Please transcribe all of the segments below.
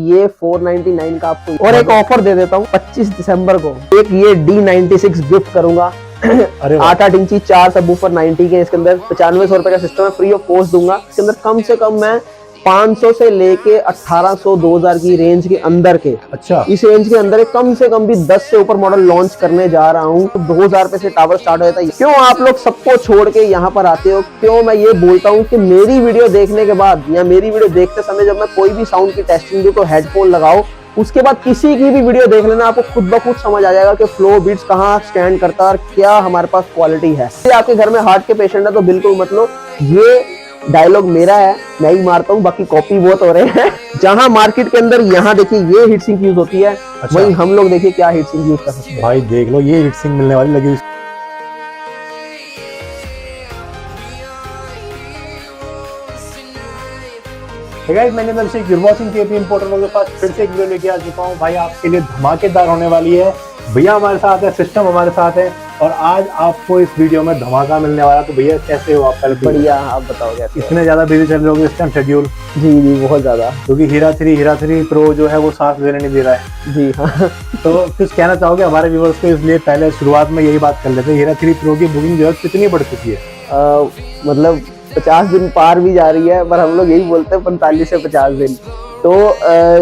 ये 499 का आपको और एक ऑफर दे देता हूँ 25 दिसंबर को। एक ये D96 गिफ्ट करूंगा। अरे 8 इंची 4 सबवूफर 90 के, इसके अंदर 9500 रुपए का सिस्टम है, फ्री ऑफ कॉस्ट दूंगा। इसके अंदर कम से कम मैं 500 से लेके 1800 2000 की रेंज के अंदर के, अच्छा, इस रेंज के अंदर कम से कम भी 10 से ऊपर मॉडल लॉन्च करने जा रहा हूँ। 2000 रुपए से टावर स्टार्ट हो जाता है। क्यों आप लोग सबको छोड़ के यहाँ पर आते हो? क्यों मैं ये बोलता हूँ कि मेरी वीडियो देखने के बाद या मेरी वीडियो देखते समय जब मैं कोई भी साउंड की टेस्टिंग दूं तो हेडफोन लगाओ, उसके बाद किसी की भी वीडियो देख लेना, आपको खुद ब खुद समझ आ जाएगा कि फ्लो बीट्स कहाँ स्टैंड करता है और क्या हमारे पास क्वालिटी है। आपके घर में हार्ट के पेशेंट है तो बिल्कुल मत लो, ये डायलॉग मेरा है, मैं ही मारता हूँ, बाकी कॉपी बहुत हो रहे हैं। जहां मार्केट के अंदर यहाँ देखिए ये हीट सिंक यूज होती है, अच्छा। वही हम लोग देखिए क्या हीट सिंक यूज कर सकते हैं। भाई देख लो, ये हीट सिंक मिलने वाली लगी हुई। Hey guys, मैंने अभिषेक, you're watching KP Importer के पास फिर से एक वीडियो लेके आ चुका हूँ। भाई आपके लिए धमाकेदार होने वाली है। भैया हमारे साथ है, सिस्टम हमारे साथ है, और आज आपको इस वीडियो में धमाका मिलने वाला। तो भैया कैसे हो आप? पहले बढ़िया, आप बताओ कैसे? इतने ज्यादा बिजी चल रहे हो इस टाइम शेड्यूल? जी बहुत ज्यादा, क्योंकि हीरा 3 प्रो जो है वो सांस लेने नहीं दे रहा है। जी हाँ। तो कुछ कहना चाहोगे हमारे व्यूअर्स को? इसलिए पहले शुरुआत में यही बात कर लेते हैं, हीरा 3 प्रो की बुकिंग जो है कितनी बढ़ चुकी है? मतलब 50 दिन पार भी जा रही है, पर हम लोग यही बोलते हैं 45 से 50 दिन। तो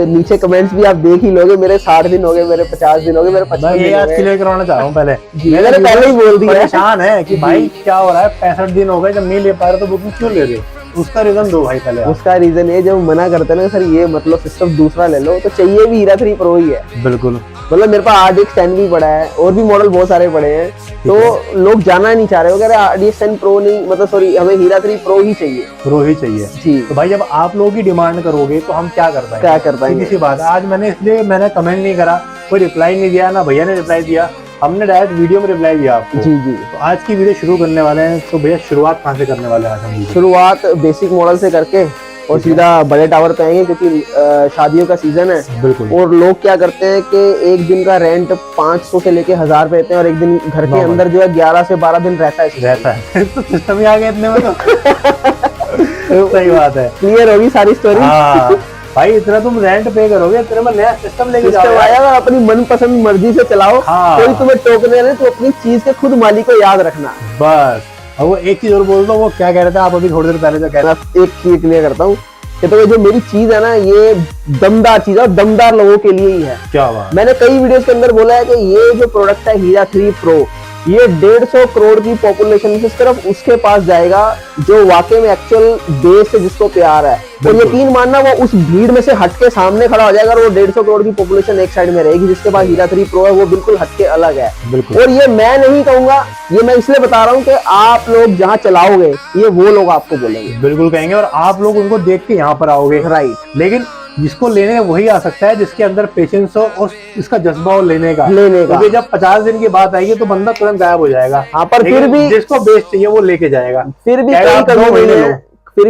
नीचे कमेंट्स भी आप देख ही लोगे, मेरे 60 दिन हो गए, मेरे 50 दिन हो गए, मेरे 55 दिन हो गए। क्लियर करवाना चाह रहा हूँ पहले। मैंने पहले ही बोल दिया, परेशान है कि भाई क्या हो रहा है, 65 दिन हो गए जब नहीं ले पा रहे तो बुकिंग क्यों ले रहे हो? उसका रीजन दो भाई पहले। उसका रीजन ये, जब मना करते हैं ना सर ये मतलब सिस्टम दूसरा ले लो, तो चाहिए भी हीरा 3 प्रो ही है। बिल्कुल, मतलब मेरे पास RDX 10 भी पड़ा है और भी मॉडल बहुत सारे पड़े हैं, तो लोग जाना नहीं चाह रहे हो, कह रहे RDX 10 प्रो नहीं, मतलब सॉरी हमें हीरा 3 प्रो ही चाहिए। प्रो ही चाहिए जी। तो भाई जब आप लोगों की डिमांड करोगे तो हम क्या कर पाएंगे? किसी बात आज मैंने कमेंट नहीं करा, कोई रिप्लाई नहीं दिया, ना भैया ने रिप्लाई दिया, हमने डायरेक्ट वीडियो में रिप्लाई दिया आपको। जी जी। तो आज की वीडियो शुरू करने वाले हैं। तो भैया शुरुआत कहाँ से करने वाले हैं आज हम? शुरुआत बेसिक मॉडल से करके और सीधा बड़े टावर पे आएंगे, क्योंकि शादियों का सीजन है। बिल्कुल। और लोग क्या करते हैं कि एक दिन का रेंट 500 से लेके 1000 पे देते हैं, और एक दिन घर के अंदर जो है 11 से 12 दिन रहता है। तो सिस्टम ही आ गया इतने में तो सही बात है, क्लियर होगी सारी स्टोरी। हाँ भाई, इतना तुम रेंट पे करोगे, तेरे में नया सिस्टम लेके जाओगे, आएगा, अपनी मनपसंद मर्जी से चलाओ। हाँ। कोई तुम्हें टोकने नहीं, तो अपनी चीज के खुद मालिक को याद रखना बस। और वो एक चीज और बोल दो, वो क्या कह रहे थे आप अभी थोड़ी देर पहले जो कह रहे थे? एक चीज क्लियर करता हूँ कि तो ये जो मेरी चीज है ना, ये दमदार चीज है, दमदार लोगों के लिए ही है। क्या बात? मैंने कई वीडियोस के अंदर बोला है कि ये जो प्रोडक्ट है हीरा 3 प्रो, ये 150 करोड़ की पॉपुलेशन से सिर्फ उसके पास जाएगा जो वाकई में एक्चुअल देश से जिसको प्यार है। और यकीन मानना, वो उस भीड़ में से हटके सामने खड़ा हो जाएगा, और वो 150 करोड़ की पॉपुलेशन एक साइड में रहेगी, जिसके पास हीरा 3 प्रो है वो बिल्कुल हटके अलग है। और ये मैं नहीं कहूंगा, ये मैं इसलिए बता रहा हूँ कि आप लोग जहाँ चलाओगे ये वो लोग आपको बोलेंगे, बिल्कुल कहेंगे, और आप लोग उनको देख के यहाँ पर आओगे। राइट। लेकिन जिसको लेने वही आ सकता है जिसके अंदर पेशेंस हो और इसका जज्बा हो लेने का। क्योंकि जब 50 दिन की बात आएगी तो बंदा तुरंत गायब हो जाएगा। हाँ, पर फिर भी जिसको बेस्ट चाहिए वो लेके जाएगा। फिर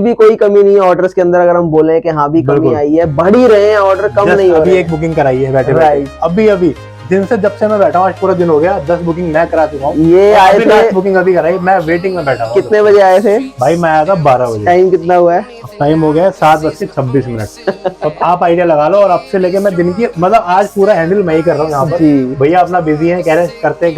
भी कोई कमी नहीं है ऑर्डर्स के अंदर। अगर हम बोले कि हाँ भी कमी आई है, बढ़ ही रहे हैं ऑर्डर, कम नहीं हो रहे। अभी एक बुकिंग कराई है बैठे, अभी दिन से जब से मैं बैठा हूँ, आज पूरा दिन हो गया, 10 बुकिंग मैं करा चुका हूँ। ये आए थे, बुकिंग अभी कराई, मैं वेटिंग में बैठा हूँ। कितने बजे आए थे भाई? मैं आया था 12 बजे। टाइम कितना हुआ है? टाइम हो गया 7:26। अब आप आइडिया लगा लो। और अब से लेके मैं दिन की मतलब आज पूरा हैंडल मैं ही कर रहा हूँ यहाँ पर। भैया अपना बिजी है, कह रहे करते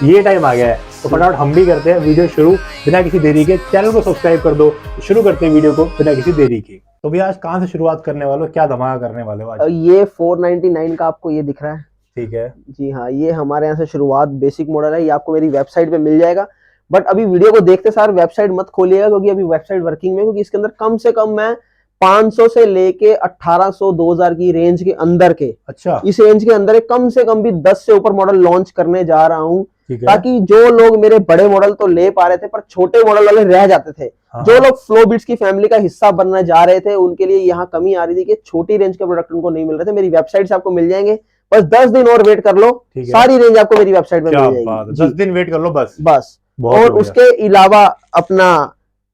ये टाइम आ गया है, तो फटाफट हम भी करते हैं वीडियो शुरू बिना किसी देरी के। चैनल को सब्सक्राइब कर दो, शुरू करते हैं वीडियो को बिना किसी देरी के। तो भैया आज कहाँ से शुरुआत करने वाले हो, क्या धमाका करने वाले हो आज? ये 499 का आपको ये दिख रहा है, ठीक है? जी हाँ, ये हमारे यहाँ से शुरुआत बेसिक मॉडल है। ये आपको मेरी वेबसाइट पे मिल जाएगा, बट अभी वीडियो को देखते सार वेबसाइट मत खोलिएगा, क्योंकि अभी वेबसाइट वर्किंग में, क्योंकि इसके अंदर कम से कम मैं 500 से लेके 1800 2000 की रेंज के अंदर के, अच्छा, इस रेंज के अंदर कम से कम भी 10 से ऊपर मॉडल लॉन्च करने जा रहा हूँ, ताकि जो लोग मेरे बड़े मॉडल तो ले पा रहे थे पर छोटे मॉडल वाले रह जाते थे, जो लोग फ्लो बीट्स की फैमिली का हिस्सा बनना जा रहे थे, उनके लिए यहाँ कमी आ रही थी कि छोटी रेंज के प्रोडक्ट उनको नहीं मिल रहे थे। मेरी वेबसाइट से आपको मिल जाएंगे, बस 10 दिन और वेट कर लो, सारी रेंज आपको मेरी वेबसाइट में मिल जाएगी। 10 दिन वेट कर लो बस। और उसके अलावा अपना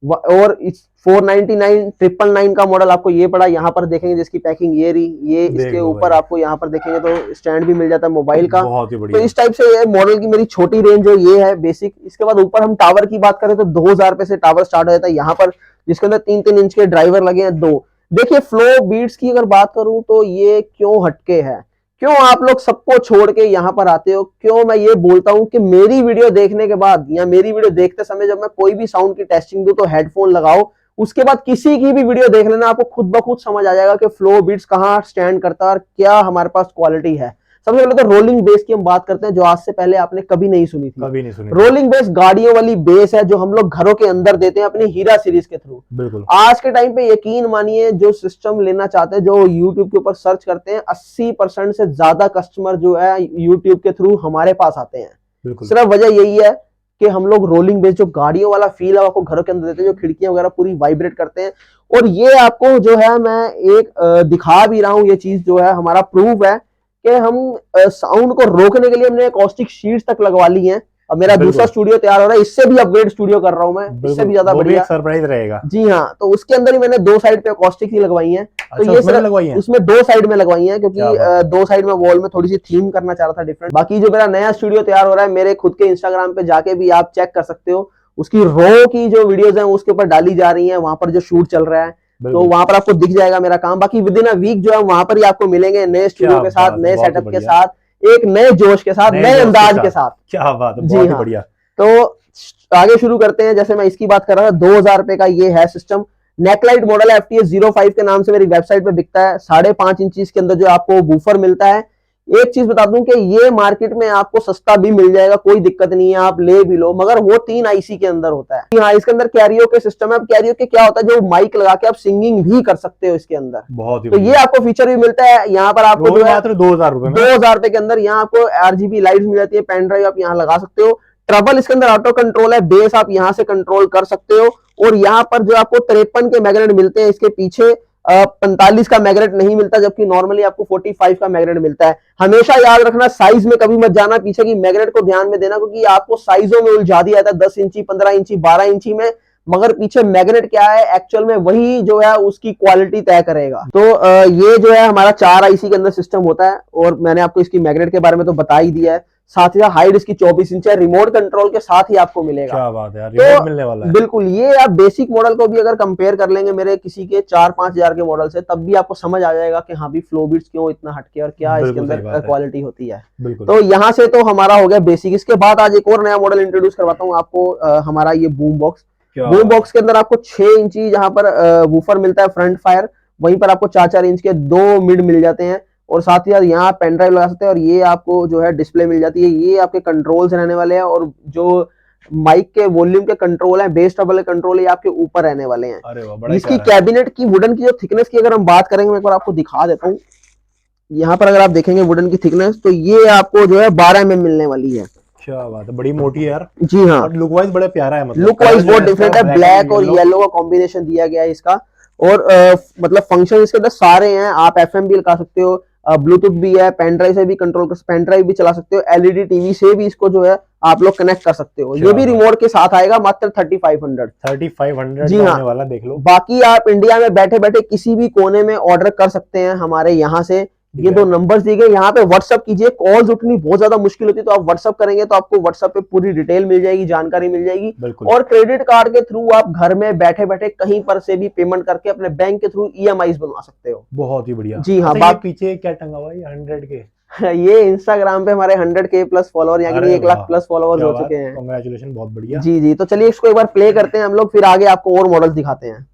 और 499 999 का मॉडल आपको ये पड़ा, यहाँ पर देखेंगे जिसकी पैकिंग ये रही, ये इसके ऊपर आपको यहाँ पर देखेंगे तो स्टैंड भी मिल जाता है मोबाइल का। तो इस टाइप से ये मॉडल की मेरी छोटी रेंज जो ये है बेसिक। इसके बाद ऊपर हम टावर की बात करें तो 2000 रुपए से टावर स्टार्ट हो जाता है यहाँ पर, जिसके अंदर 3-3 इंच के ड्राइवर लगे हैं 2। देखिए फ्लो बीट्स की अगर बात करूं तो ये क्यों हटके है, क्यों आप लोग सबको छोड़ के यहाँ पर आते हो, क्यों मैं ये बोलता हूं कि मेरी वीडियो देखने के बाद या मेरी वीडियो देखते समय जब मैं कोई भी साउंड की टेस्टिंग दूं तो हेडफोन लगाओ, उसके बाद किसी की भी वीडियो देख लेना, आपको खुद ब खुद समझ आ जाएगा कि फ्लो बीट्स कहाँ स्टैंड करता है और क्या हमारे पास क्वालिटी है। सबसे पहले तो रोलिंग बेस की हम बात करते हैं, जो आज से पहले आपने कभी नहीं सुनी थी। कभी नहीं सुनी। रोलिंग बेस गाड़ियों वाली बेस है जो हम लोग घरों के अंदर देते हैं अपनी हीरा सीरीज के थ्रू। बिल्कुल। आज के टाइम पे यकीन मानिए जो सिस्टम लेना चाहते हैं, जो YouTube के ऊपर सर्च करते हैं, 80% से ज्यादा कस्टमर जो है YouTube के थ्रू हमारे पास आते हैं। सिर्फ वजह यही है कि हम लोग रोलिंग बेस जो गाड़ियों वाला फील है आपको घरों के अंदर देते हैं, जो खिड़कियां वगैरह पूरी वाइब्रेट करते हैं। और ये आपको जो है मैं एक दिखा भी रहा हूँ, ये चीज जो है हमारा प्रूफ है कि हम साउंड को रोकने के लिए हमने एकॉस्टिक शीट्स तक लगवा ली हैं। अब मेरा दूसरा स्टूडियो तैयार हो रहा है, इससे भी अपग्रेड स्टूडियो कर रहा हूं मैं, इससे भी ज्यादा बढ़िया, सरप्राइज रहेगा। जी हाँ, तो उसके अंदर ही मैंने 2 साइड पे एकॉस्टिक ही लगवाई हैं। अच्छा, तो ये उसमें लगवाई हैं? उसमें 2 साइड में लगवाई हैं, क्योंकि 2 साइड में वॉल में थोड़ी सी थीम करना चाह रहा था डिफरेंट। बाकी जो मेरा नया स्टूडियो तैयार हो रहा है, मेरे खुद के इंस्टाग्राम पे जाके भी आप चेक कर सकते हो, उसकी रो की जो वीडियोज है उसके ऊपर डाली जा रही है, वहां पर जो शूट चल रहा है, तो वहां पर आपको दिख जाएगा मेरा काम। बाकी विद इन अ वीक जो है वहां पर ही आपको मिलेंगे नए स्टूडियो के साथ, नए सेटअप के साथ, एक नए जोश के साथ, नए अंदाज के साथ। क्या बात है, जी हाँ, बढ़िया। तो आगे शुरू करते हैं। जैसे मैं इसकी बात कर रहा था, 2000 रुपए का ये है सिस्टम, नेकलाइट मॉडल है, FTS 05 के नाम से मेरी वेबसाइट पे बिकता है। 5.5 इंच के अंदर जो आपको बूफर मिलता है। एक चीज बता दूं कि ये मार्केट में आपको सस्ता भी मिल जाएगा, कोई दिक्कत नहीं है, आप ले भी लो, मगर वो 3 IC के अंदर होता है। हाँ, इसके अंदर कैरियोके सिस्टम है। अब कैरियोके क्या होता है, जो माइक लगा के आप सिंगिंग भी कर सकते हो इसके अंदर। बहुत तो ये आपको फीचर भी मिलता है। यहाँ पर आपको जो है 2000 रुपए के अंदर यहाँ आपको RGB लाइट मिल जाती है, पेन ड्राइव आप यहाँ लगा सकते हो। ट्रबल इसके अंदर ऑटो कंट्रोल है, बेस आप यहाँ से कंट्रोल कर सकते हो। और यहाँ पर जो आपको 53 के मैग्नेट मिलते हैं, इसके पीछे 45 का मैग्नेट नहीं मिलता, जबकि नॉर्मली आपको 45 का मैग्नेट मिलता है। हमेशा याद रखना, साइज में कभी मत जाना, पीछे की मैग्नेट को ध्यान में देना, क्योंकि आपको साइजों में उलझा दिया जाता है 10 इंची, 15 इंची, 12 इंची में, मगर पीछे मैग्नेट क्या है एक्चुअल में, वही जो है उसकी क्वालिटी तय करेगा। तो ये जो है हमारा 4 IC के अंदर सिस्टम होता है, और मैंने आपको इसकी मैग्नेट के बारे में तो बता ही दिया है। साथ ही हाइट इसकी 24 इंच है, रिमोट कंट्रोल के साथ ही आपको मिलेगा। क्या बात है यार, रिमोट मिलने वाला है। बिल्कुल, ये आप बेसिक मॉडल को भी अगर कंपेयर कर लेंगे मेरे किसी के 4-5 हजार के मॉडल से, तब भी आपको समझ आ जाएगा कि हाँ भी फ्लो बीट्स क्यों इतना हटके और क्या इसके अंदर क्वालिटी होती है। तो यहाँ से तो हमारा हो गया बेसिक। इसके बाद आज एक और नया मॉडल इंट्रोड्यूस करवाता हूँ आपको, हमारा ये बूम बॉक्स। बूम बॉक्स के अंदर आपको 6 इंची जहां पर वूफर मिलता है फ्रंट फायर, वहीं पर आपको 4-4 इंच के 2 मिड मिल जाते हैं, और साथ ही साथ यहाँ आप पेन ड्राइव लगा सकते हैं, और ये आपको जो है डिस्प्ले मिल जाती है। ये आपके कंट्रोल्स रहने वाले हैं, और जो माइक के वॉल्यूम के कंट्रोल है, बेस ट्रबल के कंट्रोल, ये आपके ऊपर रहने वाले हैं। अरे वाह, इसकी कैबिनेट की वुडन की जो थिकनेस की अगर हम बात करेंगे, मैं एक बार आपको दिखा देता हूँ। यहाँ पर अगर आप देखेंगे वुडन की थिकनेस, तो ये आपको जो है 12 mm मिलने वाली है। क्या बात है, बड़ी मोटी है यार। जी हाँ, लुक वाइज बड़ा प्यारा है, मतलब लुक वाइज बहुत डिफरेंट है, ब्लैक और येलो का कॉम्बिनेशन दिया गया है इसका। और मतलब फंक्शन इसके अंदर सारे हैं, आप FM भी लगा सकते हो, ब्लूटूथ भी है, पेन ड्राइव से भी कंट्रोल कर, पेन ड्राइव भी चला सकते हो, LED टीवी से भी इसको जो है आप लोग कनेक्ट कर सकते हो। ये भी रिमोट के साथ आएगा, मात्र 3500 जी हाँ वाला देख लो। बाकी आप इंडिया में बैठे बैठे किसी भी कोने में ऑर्डर कर सकते हैं हमारे यहाँ से। ये 2 नंबर्स दिए गए, यहाँ पे व्हाट्सअप कीजिए। कॉल्स उठनी बहुत ज्यादा मुश्किल होती है, तो आप व्हाट्सअप करेंगे तो आपको व्हाट्सअप पे पूरी डिटेल मिल जाएगी, जानकारी मिल जाएगी। और क्रेडिट कार्ड के थ्रू आप घर में बैठे बैठे कहीं पर से भी पेमेंट करके अपने बैंक के थ्रू EMIs बनवा सकते हो। बहुत ही बढ़िया। जी हाँ, बात पीछे क्या टंगा हुआ है 100K ये इंस्टाग्राम पे हमारे 100K प्लस फॉलोअर, यानी 1 लाख प्लस फॉलोअर्स हो चुके हैं। कांग्रेचुलेशन, बहुत बढ़िया। जी जी, तो चलिए इसको एक बार प्ले करते हैं हम लोग, फिर आगे आपको और मॉडल्स दिखाते हैं।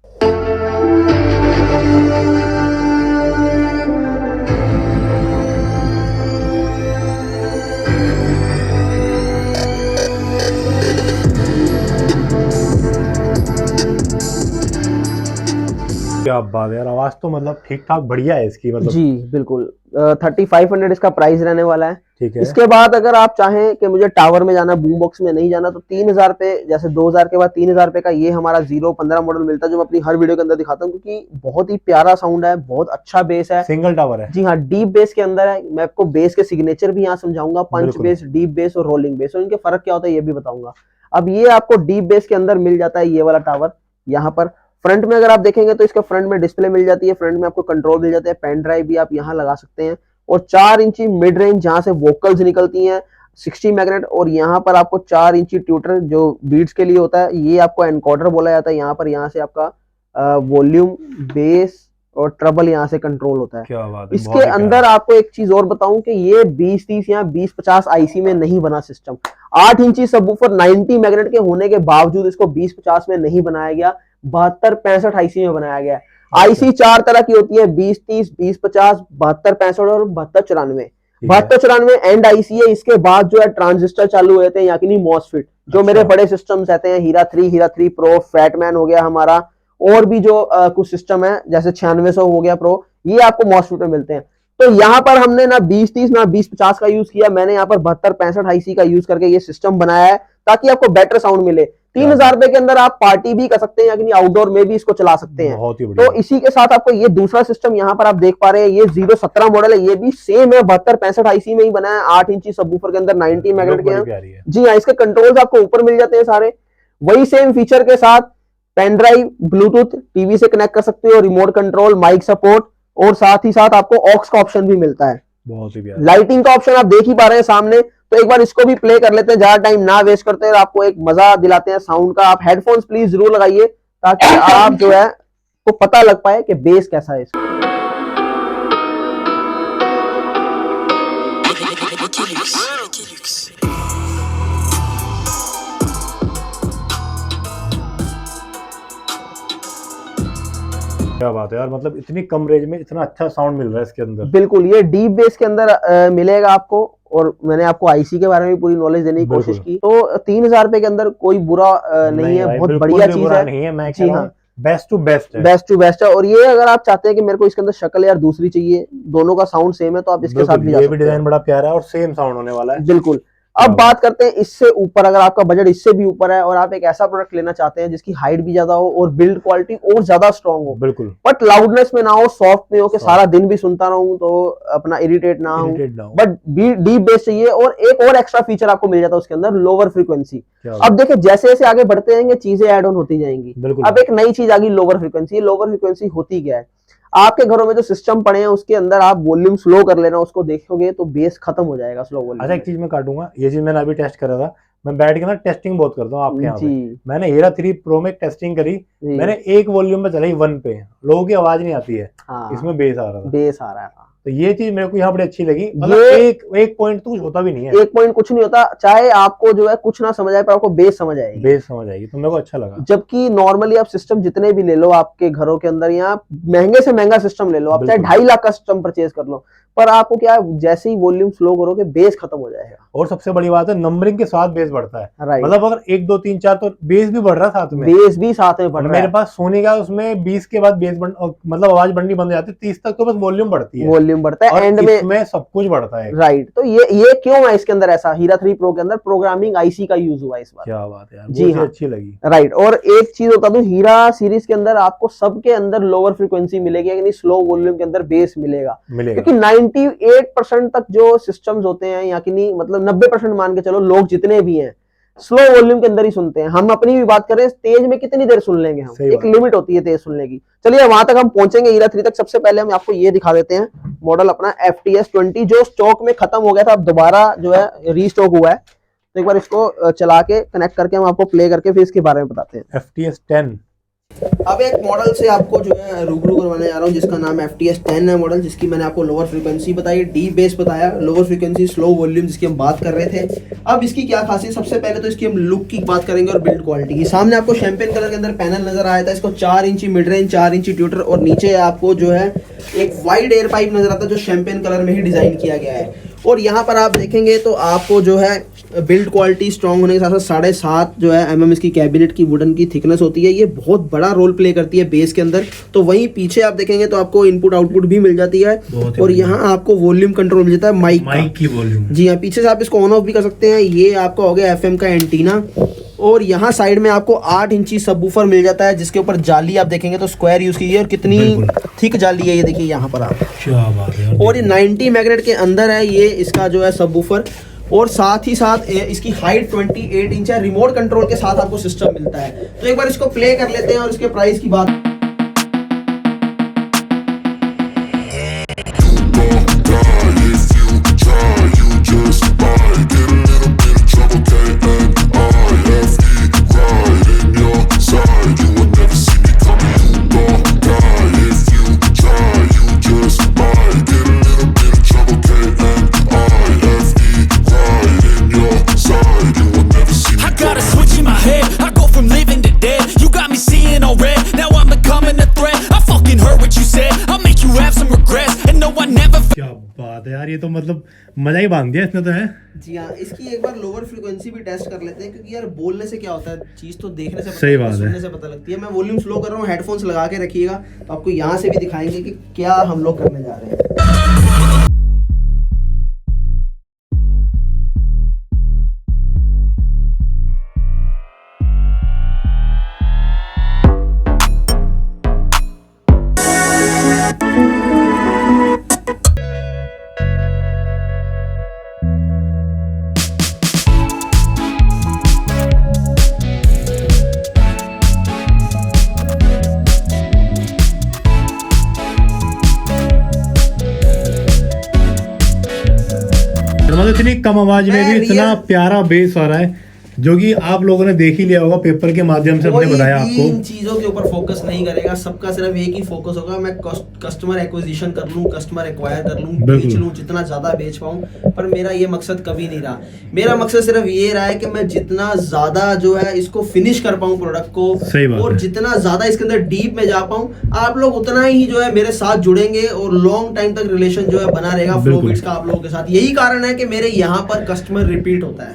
क्या बात है यार, आवाज तो मतलब ठीक ठाक बढ़िया है इसकी, मतलब जी बिल्कुल। 3500 इसका प्राइस रहने वाला है। ठीक है। इसके बाद अगर आप चाहें कि मुझे टावर में जाना, बूम बॉक्स में नहीं जाना, तो 3000 पे, जैसे 2000 के बाद 3000 रुपए का ये हमारा 015 मॉडल मिलता है, जो मैं अपनी हर वीडियो के अंदर दिखाता हूँ, क्योंकि बहुत ही प्यारा साउंड है, बहुत अच्छा बेस है, सिंगल टावर है। जी हाँ, डीप बेस के अंदर है। मैं आपको बेस के सिग्नेचर भी यहाँ समझाऊंगा, पंच बेस, डीप बेस और रोलिंग बेस, और इनके फर्क क्या होता है ये भी बताऊंगा। अब ये आपको डीप बेस के अंदर मिल जाता है ये वाला टावर। यहाँ पर फ्रंट में अगर आप देखेंगे तो इसके फ्रंट में डिस्प्ले मिल जाती है, फ्रंट में आपको कंट्रोल मिल जाते हैं, पेन ड्राइव भी आप यहाँ लगा सकते हैं, और 4 इंची मिड रेंज जहां से वोकल्स निकलती हैं, 60 मैग्नेट, और यहाँ पर आपको 4 इंची ट्यूटर जो बीट्स के लिए होता है, ये आपको एनकोडर बोला जाता है। यहाँ पर यहाँ से आपका वॉल्यूम, बेस और ट्रबल यहाँ से कंट्रोल होता है। क्या बात है, इसके अंदर आपको एक चीज और बताऊं कि ये 2030 या 2050 आईसी में नहीं बना सिस्टम। 8 इंची सबवूफर 90 मैग्नेट के होने के बावजूद इसको 2050 में नहीं बनाया गया, 7265 आईसी में बनाया गया। आईसी 4 तरह की होती है, 2030, 2050, 7265 और 7294। 7294 एंड आईसी है। इसके बाद जो है ट्रांजिस्टर चालू हुए थे, यानी मॉसफेट, जो मेरे बड़े सिस्टम्स रहते हैं, हीरा 3 प्रो, फैटमैन हो गया हमारा, और भी जो कुछ सिस्टम है जैसे 9600 हो गया प्रो, ये आपको मॉसफेट में मिलते हैं। तो यहाँ पर हमने ना 2030 ना 2050 का यूज किया, मैंने यहाँ पर 7265 आईसी का यूज करके ये सिस्टम बनाया है ताकि आपको बेटर साउंड मिले। 3000 रुपए के अंदर आप पार्टी भी कर सकते हैं, यानी आउटडोर में भी इसको चला सकते हैं। तो इसी के साथ आपको ये दूसरा सिस्टम यहाँ पर आप देख पा रहे हैं, ये 017 मॉडल है, ये भी सेम है, 7265 आईसी में ही बना है, 8 इंची सबवूफर के अंदर 90 मैग्नेट के हैं। जी हाँ, इसके कंट्रोल्स आपको ऊपर मिल जाते हैं सारे, वही सेम फीचर के साथ। पेन ड्राइव, ब्लूटूथ, टीवी से कनेक्ट कर सकते हो, रिमोट कंट्रोल, माइक सपोर्ट, और साथ ही साथ आपको ऑक्स का ऑप्शन भी मिलता है। बहुत ही प्यारा। लाइटिंग का ऑप्शन आप देख ही पा रहे हैं सामने। तो एक बार इसको भी प्ले कर लेते हैं, ज्यादा टाइम ना वेस्ट करते हैं, आपको एक मजा दिलाते हैं साउंड का। आप हेडफोन्स प्लीज जरूर लगाइए ताकि आप जो है को पता लग पाए कि बेस कैसा है इसका। क्या बात है यार, मतलब इतनी कम रेंज में इतना अच्छा साउंड मिल रहा है इसके अंदर। बिल्कुल, ये डीप बेस के अंदर मिलेगा आपको, और मैंने आपको आईसी के बारे में पूरी नॉलेज देने की कोशिश की। तो 3000 रुपए के अंदर कोई बुरा नहीं है, बहुत बढ़िया चीज है। नहीं है, मैं जी हाँ, बेस्ट टू बेस्ट है, बेस्ट टू बेस्ट है। और ये अगर आप चाहते हैं कि मेरे को इसके अंदर शक्ल यार दूसरी चाहिए, दोनों का साउंड सेम है, तो आप इसके साथ भी जा सकते हैं। ये भी डिजाइन बड़ा प्यारा है और सेम साउंड होने वाला है। बिल्कुल। अब बात करते हैं इससे ऊपर, अगर आपका बजट इससे भी ऊपर है और आप एक ऐसा प्रोडक्ट लेना चाहते हैं जिसकी हाइट भी ज्यादा हो और बिल्ड क्वालिटी और ज्यादा स्ट्रांग हो, बिल्कुल, बट लाउडनेस में ना हो, सॉफ्ट में हो कि सारा दिन भी सुनता रहूं तो अपना इरिटेट ना हो, बट डीप बेस चाहिए। और एक और एक्स्ट्रा फीचर आपको मिल जाता है उसके अंदर, लोअर फ्रीक्वेंसी। अब देखिए जैसे जैसे आगे बढ़ते जाएंगे चीजें ऐड ऑन होती जाएंगी। अब एक नई चीज आ गई, लोअर फ्रीक्वेंसी। लोअर फ्रीक्वेंसी होती क्या है? आपके घरों में जो सिस्टम पड़े हैं उसके अंदर आप वॉल्यूम स्लो कर लेना, उसको देखोगे तो बेस खत्म हो जाएगा स्लो वॉल्यूम। अच्छा, एक चीज मैं काटूंगा, ये चीज मैंने अभी टेस्ट करा था, मैं बैठ के ना टेस्टिंग बहुत करता हूँ आपके यहाँ पे। मैंने हीरा 3 प्रो में टेस्टिंग करी, मैंने एक वॉल्यूम पे चलाई 1 पे, लोगों की आवाज नहीं आती है। हाँ, इसमें बेस आ रहा था, बेस आ रहा है। तो ये चीज मेरे को यहाँ बड़ी अच्छी लगी, मतलब एक पॉइंट तो कुछ होता भी नहीं है, एक पॉइंट कुछ नहीं होता, चाहे आपको जो है कुछ ना समझ आए पर आपको बेस समझ आएगी, बेस समझ आएगी, तो मेरे को अच्छा लगा। जबकि नॉर्मली आप सिस्टम जितने भी ले लो आपके घरों के अंदर, या महंगे से महंगा सिस्टम ले लो, आप चाहे 2.5 लाख का सिस्टम परचेज कर लो, पर आपको क्या जैसे ही वॉल्यूम स्लो करोगे बेस खत्म हो जाएगा। और सबसे बड़ी बात है, नंबरिंग के साथ बेस बढ़ता है, मतलब अगर 1 2 3 4 तो बेस भी बढ़ रहा है साथ में, बेस भी साथ में बढ़ रहा है। मेरे पास सोनी का उसमें 20 के बाद बेस मतलब आवाज बढ़नी बंद हो जाती है, 30 तक तो बस वॉल्यूम बढ़ती है, वॉल्यूम बढ़ता है, एंड में सब कुछ बढ़ता है। राइट। तो ये क्यों है इसके अंदर ऐसा? हीरा 3 प्रो के अंदर प्रोग्रामिंग आईसी का यूज हुआ इस बार। क्या बात है यार, जी हाँ, अच्छी लगी। राइट। और एक चीज बता दूं, हीरा सीरीज के अंदर आपको सबके अंदर लोअर फ्रीक्वेंसी मिलेगी, यानी स्लो वॉल्यूम के अंदर बेस मिलेगा, क्योंकि 98% तक जो सिस्टम्स होते हैं, या कि नहीं मतलब 90% मान के चलो, लोग जितने भी हैं स्लो वॉल्यूम के अंदर ही सुनते हैं। हम अपनी भी बात करें, तेज में कितनी देर सुन लेंगे हम, एक लिमिट होती है तेज सुनने की। चलिए वहां तक हम पहुंचेंगे, हीरा 3 तक। सबसे पहले हम आपको ये दिखा देते हैं मॉडल अपना FTS 20, जो स्टॉक में खत्म हो गया था, अब दोबारा जो है रीस्टॉक हुआ है। तो एक बार इसको चला के कनेक्ट करके हम आपको प्ले करके फिर इसके बारे में बताते हैं। FTS 10 अब एक मॉडल से आपको जो है रूबरू करवाने जा रहा हूँ, जिसका नाम FTS 10 है मॉडल, जिसकी मैंने आपको लोअर फ्रीक्वेंसी बताई, डी बेस बताया, लोअर फ्रीक्वेंसी, स्लो वॉल्यूम जिसकी हम बात कर रहे थे। अब इसकी क्या खासियत, सबसे पहले तो इसकी हम लुक की बात करेंगे और बिल्ड क्वालिटी की। सामने आपको शैंपेन कलर के अंदर पैनल नजर आया था, इसको 4 इंची मिड रेंज, 4 इंची ट्यूटर, और नीचे आपको जो है एक वाइड एयर पाइप नजर आता है जो शैंपेन कलर में ही डिजाइन किया गया है। और यहाँ पर आप देखेंगे तो आपको जो है बिल्ड क्वालिटी स्ट्रॉन्ग होने के साथ साथ 7.5 जो है mm इसकी कैबिनेट की वुडन की थिकनेस होती है। ये बहुत बड़ा रोल प्ले करती है बेस के अंदर। तो वहीं पीछे आप देखेंगे तो आपको इनपुट आउटपुट भी मिल जाती है, और यहाँ आपको वॉल्यूम कंट्रोल मिल जाता है माइक की वॉल्यूम। जी हाँ, पीछे से आप इसको ऑन ऑफ भी कर सकते हैं। ये आपका हो गया FM का एंटीना, और यहाँ साइड में आपको 8 इंची सबवूफर मिल जाता है, जिसके ऊपर जाली आप देखेंगे तो स्क्वायर यूज की है, और कितनी थिक जाली है ये देखिए यहाँ पर आप। क्या बात है। और ये 90 मैग्नेट के अंदर है ये इसका जो है सबवूफर, और साथ ही साथ इसकी हाइट 28 इंच है। रिमोट कंट्रोल के साथ आपको सिस्टम मिलता है। तो एक बार इसको प्ले कर लेते हैं और इसके प्राइस की बात। क्या बात है यार, ये तो मतलब मजा ही बांध दिया इसने तो, है। जी हाँ, इसकी एक बार लोअर फ्रीक्वेंसी भी टेस्ट कर लेते हैं, क्योंकि यार बोलने से क्या होता है, चीज तो देखने से सही बात है, सुनने से पता लगती है। मैं वॉल्यूम स्लो कर रहा हूँ, हेडफोन्स लगा के रखिएगा, तो आपको यहाँ से भी दिखाएंगे कि क्या हम लोग करने जा रहे हैं। मतलब इतनी कम आवाज में भी इतना प्यारा बेस आ रहा है, जो कि आप लोगों ने देख ही लिया होगा, पेपर के माध्यम से हमने बताया आपको। इन चीजों के ऊपर फोकस नहीं करेगा, सबका सिर्फ एक ही फोकस होगा, मैं कस्टमर एक्विजिशन कर लूं, कस्टमर एक्वायर कर लूं, बेच लूं, जितना ज्यादा बेच पाऊं। पर मेरा ये मकसद कभी नहीं रहा। मेरा मकसद सिर्फ ये रहा है कि मैं जितना ज्यादा जो है इसको फिनिश कर पाऊं प्रोडक्ट को, और जितना ज्यादा इसके अंदर डीप में जा पाऊं, आप लोग उतना ही जो है मेरे साथ जुड़ेंगे और लॉन्ग टाइम तक रिलेशन जो है बना रहेगा फ्लो बीट्स का आप लोगों के साथ। यही कारण है कि मेरे यहाँ पर कस्टमर रिपीट होता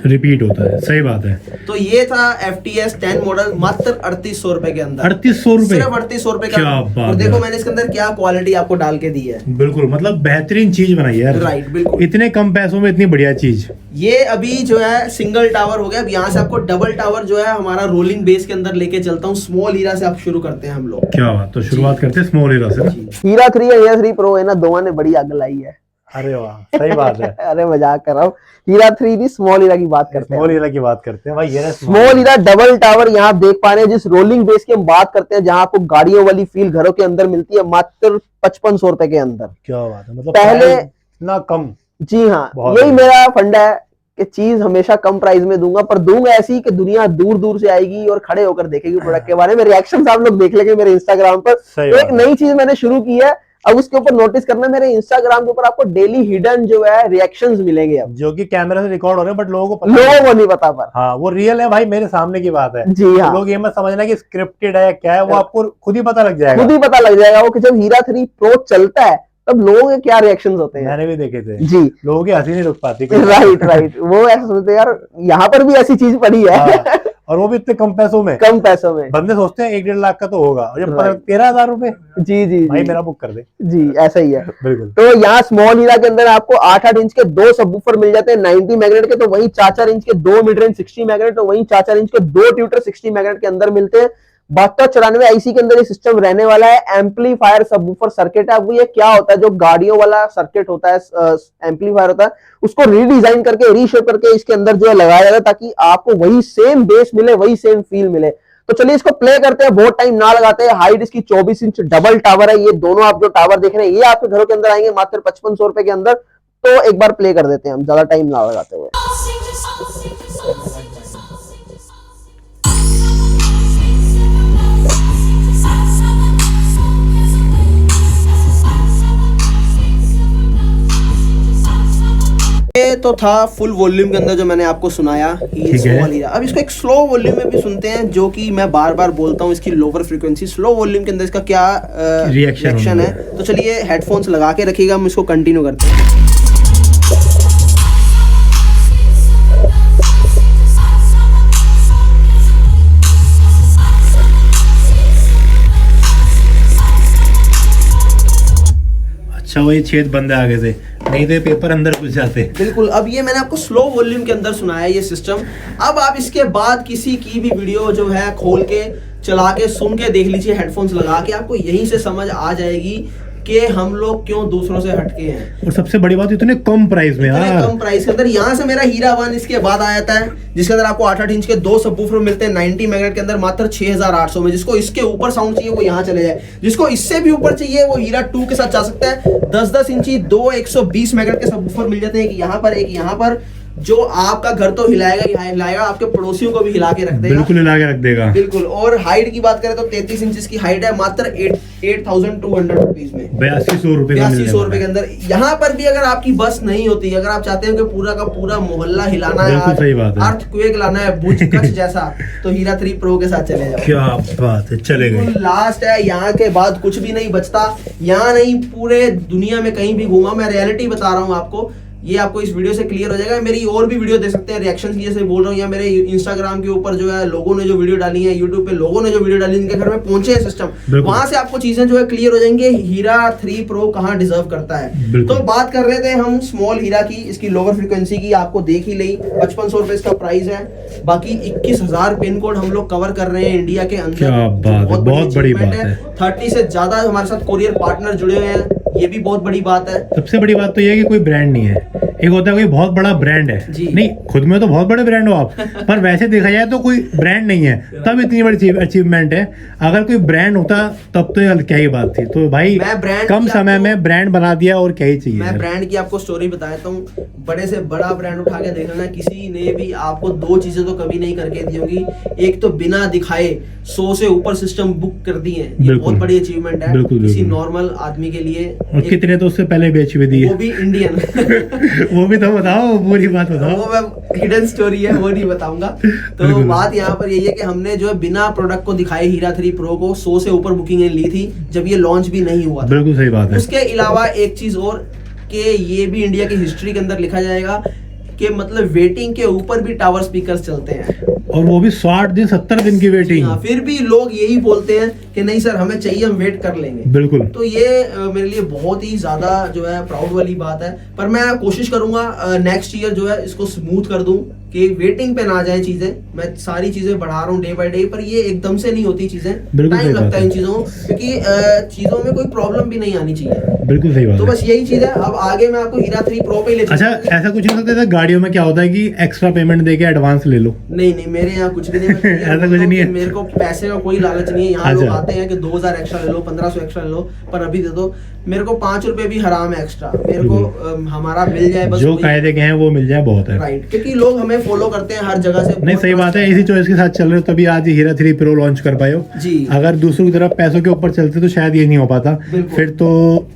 है। सही बात है। तो ये था FTS 10 मॉडल, मात्र 3800 रुपए के अंदर। 3800 रुपए, सिर्फ 3800 रुपए का। और देखो मैंने इसके अंदर क्या क्वालिटी आपको डाल के दी है। बिल्कुल, मतलब बेहतरीन चीज बनाई है। राइट, बिल्कुल। इतने कम पैसों में इतनी बढ़िया चीज। ये अभी जो है सिंगल टावर हो गया, अब यहाँ से आपको डबल टावर जो है हमारा रोलिंग बेस के अंदर लेके चलता हूँ। स्मॉल हीरा से आप शुरू करते हैं हम लोग। क्या बात, तो शुरुआत करते हैं स्मॉल हीरा से। हीरा 3 या हीरा 3 प्रो है ना, दोनों ने बड़ी आग लाई है। अरे वाह, सही बात है। अरे मजाक कर रहा हूँ, हीरा 3 नहीं, स्मॉल हीरा की बात करते हैं। स्मॉल हीरा की बात करते हैं भाई, ये स्मॉल हीरा डबल टावर। यहाँ आप देख पा रहे हैं, जिस रोलिंग बेस की हम बात करते हैं, जहाँ आपको गाड़ियों वाली फील घरों के अंदर मिलती है, मात्र 5500 रुपए के अंदर। क्या बात है, मतलब पहले इतना कम। जी हाँ, यही मेरा फंडा है कि चीज हमेशा कम प्राइस में दूंगा, पर दूंगा ऐसी कि दुनिया दूर दूर से आएगी और खड़े होकर देखेगी प्रोडक्ट के बारे में। रिएक्शंस आप लोग देख लेंगे मेरे इंस्टाग्राम पर। एक नई चीज मैंने शुरू की है, अब उसके ऊपर नोटिस करना, मेरे इंस्टाग्राम के ऊपर आपको डेली हिडन जो है रिएक्शंस मिलेंगे, अब जो कि कैमरा से रिकॉर्ड हो रहे हैं, बट लोगों को नहीं पता। पर हाँ, वो रियल है भाई, मेरे सामने की बात है। जी हाँ, लोग ये मत समझना कि स्क्रिप्टेड है क्या है, वो आपको खुद ही पता लग जाएगा। वो कि जब हीरा 3 प्रो चलता है तब लोगों के क्या रिएक्शंस होते हैं। मैंने भी देखे थे जी, लोगों की हंसी नहीं रुक पाती। राइट, वो ऐसे सोचते हैं यार यहाँ पर भी ऐसी चीज पड़ी है। और वो भी इतने कम पैसों में। बंदे सोचते हैं 1-1.5 लाख का तो होगा, और जब 13,000 रुपए। जी भाई, मेरा बुक कर दे। जी, ऐसा ही है बिल्कुल। तो यहाँ स्मॉल हीरा के अंदर आपको 8-8 इंच के 2 सबवूफर मिल जाते हैं 90 मैग्नेट के, तो वहीं 4-4 इंच के 2 मिड रेंज 60 मैग्नेट, तो वहीं 4-4 इंच के 2 ट्यूटर 60 मैग्नेट के अंदर मिलते हैं। 7294 IC के अंदर ये सिस्टम रहने वाला है। एम्पलीफायर सबवूफर सर्किट है। अब ये क्या होता है, जो गाड़ियों वाला सर्किट होता है, एम्पलीफायर होता है, उसको रीडिजाइन करके रीशेप करके इसके अंदर जो है लगाया जाता है, ताकि आपको वही सेम बेस मिले, वही सेम फील मिले। तो चलिए इसको प्ले करते हैं, बहुत टाइम ना लगाते हैं। हाइट इसकी 24 इंच डबल टावर है। ये दोनों आप जो टावर देख रहे हैं, ये आपके घरों के अंदर आएंगे मात्र 5500 रुपए के अंदर। तो एक बार प्ले कर देते हैं हम, ज्यादा टाइम ना लगाते हुए। ये तो था फुल वॉल्यूम के अंदर जो मैंने आपको सुनाया, ये स्मॉल हीरा। अब इसको एक स्लो वॉल्यूम में भी सुनते हैं, जो कि मैं बार बार बोलता हूँ, इसकी लोअर फ्रीक्वेंसी। स्लो वॉल्यूम के अंदर इसका क्या रिएक्शन है। तो चलिए हेडफोन्स लगा के रखिएगा, हम इसको कंटिन्यू करते हैं। अच्छा, वही छेद बंदे आगे से, नहीं तो पेपर अंदर घुस जाते। बिल्कुल। अब ये मैंने आपको स्लो वॉल्यूम के अंदर सुनाया ये सिस्टम। अब आप इसके बाद किसी की भी वीडियो जो है खोल के चला के सुन के देख लीजिए, हेडफोन्स लगा के, आपको यहीं से समझ आ जाएगी कि हम लोग क्यों दूसरों से हटके हैं। और सबसे बड़ी बात, इतने कम प्राइस में यार, कम प्राइस के अंदर। यहाँ से मेरा हीरा 1 इसके बाद आ जाता है, जिसके अंदर आपको 8-8 इंच के 2 सबवूफर मिलते हैं 90 मैग्नेट के अंदर, मात्र 6800 में। जिसको इसके ऊपर साउंड चाहिए वो यहाँ चले जाए, जिसको इससे भी ऊपर चाहिए वो हीरा 2 के साथ जा सकता है। 10-10 इंची 2 120 मैग्नेट के सबवूफर मिल जाते हैं, एक यहाँ पर, एक यहाँ पर। जो आपका घर तो हिलाएगा ही हिलाएगा, आपके पड़ोसियों को भी हिला के रख देगा, बिल्कुल हिला के रख देगा, बिल्कुल। और हाइट की बात करें तो 33 इंच की हाइट है, मात्र 8,200 रुपीज में, 8200 रुपए का 8200 रुपए के अंदर। यहाँ पर भी अगर आपकी बस नहीं होती, अगर आप चाहते हो कि पूरा का पूरा मोहल्ला हिलाना है, अर्थक्वेक लाना है बुर्ज कच्छ जैसा, तो हीरा 3 प्रो के साथ चले जाओ। क्या बात है, चले गए। लास्ट है, यहाँ के बाद कुछ भी नहीं बचता। यहाँ नहीं, पूरे दुनिया में कहीं भी घूमा, मैं रियलिटी बता रहा हूँ आपको, ये आपको इस वीडियो से क्लियर हो जाएगा। मेरी और भी वीडियो देख सकते हैं रिएक्शन की, जैसे बोल रहा हूँ, या मेरे इंस्टाग्राम के ऊपर जो है लोगों ने जो वीडियो डाली है, यूट्यूब पे लोगों ने जो वीडियो डाली, इनके घर में पहुंचे हैं सिस्टम, वहां से आपको चीजें जो है क्लियर हो जाएंगे, हीरा 3 प्रो कहाँ डिजर्व करता है। तो बात कर रहे थे हम स्मॉल हीरा की, इसकी लोअर फ्रीक्वेंसी की, आपको देख ही ली, 5500 रुपए इसका प्राइस है। बाकी 21,000 पिन कोड हम लोग कवर कर रहे हैं इंडिया के अंदर, बहुत बड़ी बात है। 30 से ज्यादा हमारे साथ कोरियर पार्टनर जुड़े हुए हैं, ये भी बहुत बड़ी बात है। सबसे बड़ी बात तो ये है कि कोई ब्रांड नहीं है। एक होता है कोई बहुत बड़ा ब्रांड है, नहीं खुद में तो बहुत बड़े ब्रांड हो आप, पर वैसे देखा जाए तो कोई ब्रांड नहीं है, तब इतनी बड़ी अचीवमेंट है। अगर कोई ब्रांड होता तब तो क्या ही बात थी। तो भाई कम समय में ब्रांड बना दिया, और क्या ही चाहिए। मैं ब्रांड की आपको स्टोरी बताता हूँ, बड़े से बड़ा ब्रांड उठा के देखना, किसी ने भी आपको 2 चीजें तो कभी नहीं करके दी होगी। एक तो बिना दिखाए 100 से ऊपर सिस्टम बुक कर दिए हैं, ये बहुत बड़ी अचीवमेंट है किसी नॉर्मल आदमी के लिए। और कितने तो उससे पहले बेच भी दिए, वो भी इंडियन वो भी तो बताओ, पूरी बात बताओ। वो मैं हिडन स्टोरी है, वो नहीं बताऊंगा। तो बात यहाँ पर यही है कि हमने जो है बिना प्रोडक्ट को दिखाए हीरा 3 प्रो को 100 से ऊपर बुकिंग ली थी, जब ये लॉन्च भी नहीं हुआ था। बिल्कुल सही बात है। उसके अलावा एक चीज और, कि ये भी इंडिया की हिस्ट्री के अंदर लिखा जाएगा कि मतलब वेटिंग के ऊपर भी टावर स्पीकर्स चलते हैं, और वो भी 60 दिन 70 दिन की वेटिंग। हाँ, फिर भी लोग यही बोलते हैं कि नहीं सर हमें चाहिए, हम वेट कर लेंगे। बिल्कुल। तो ये मेरे लिए बहुत ही ज्यादा जो है प्राउड वाली बात है। पर मैं कोशिश करूंगा नेक्स्ट ईयर जो है इसको स्मूथ कर दूं, कि वेटिंग पे ना जाए चीजें। मैं सारी चीजें बढ़ा रहा हूँ डे बाय डे, पर ये एकदम से नहीं होती चीजें, टाइम लगता है इन चीजों, क्योंकि चीजों में कोई प्रॉब्लम भी नहीं आनी चाहिए। बिल्कुल सही बात। तो बस यही चीज है। अब आगे मैं आपको हीरा 3 प्रो पे ले। अच्छा, ऐसा कुछ नहीं सकता गाड़ियों में क्या होता है कि एक्स्ट्रा पेमेंट देके एडवांस ले लो? नहीं, मेरे यहाँ कुछ भी नहीं है। ऐसा कुछ नहीं है। मेरे को पैसे का कोई लालच नहीं है। यहाँ लोग आते हैं कि 2000 एक्स्ट्रा ले लो, 1500 एक्स्ट्रा ले लो, पर अभी दे दो। मेरे को 5 रुपए भी हराम है एक्स्ट्रा, मेरे को हमारा मिल जाए बस, जो कायदे के हैं वो मिल जाए, बहुत है। राइट, क्योंकि लोग हमें फॉलो करते हैं हर जगह से। नहीं, सही बात है। इसी चॉइस के साथ चल रहे हो तभी आज हीरा 3 प्रो लॉन्च कर पाए हो जी। अगर दूसरों की तरफ पैसों के ऊपर चलते तो शायद ये नहीं हो पाता, फिर तो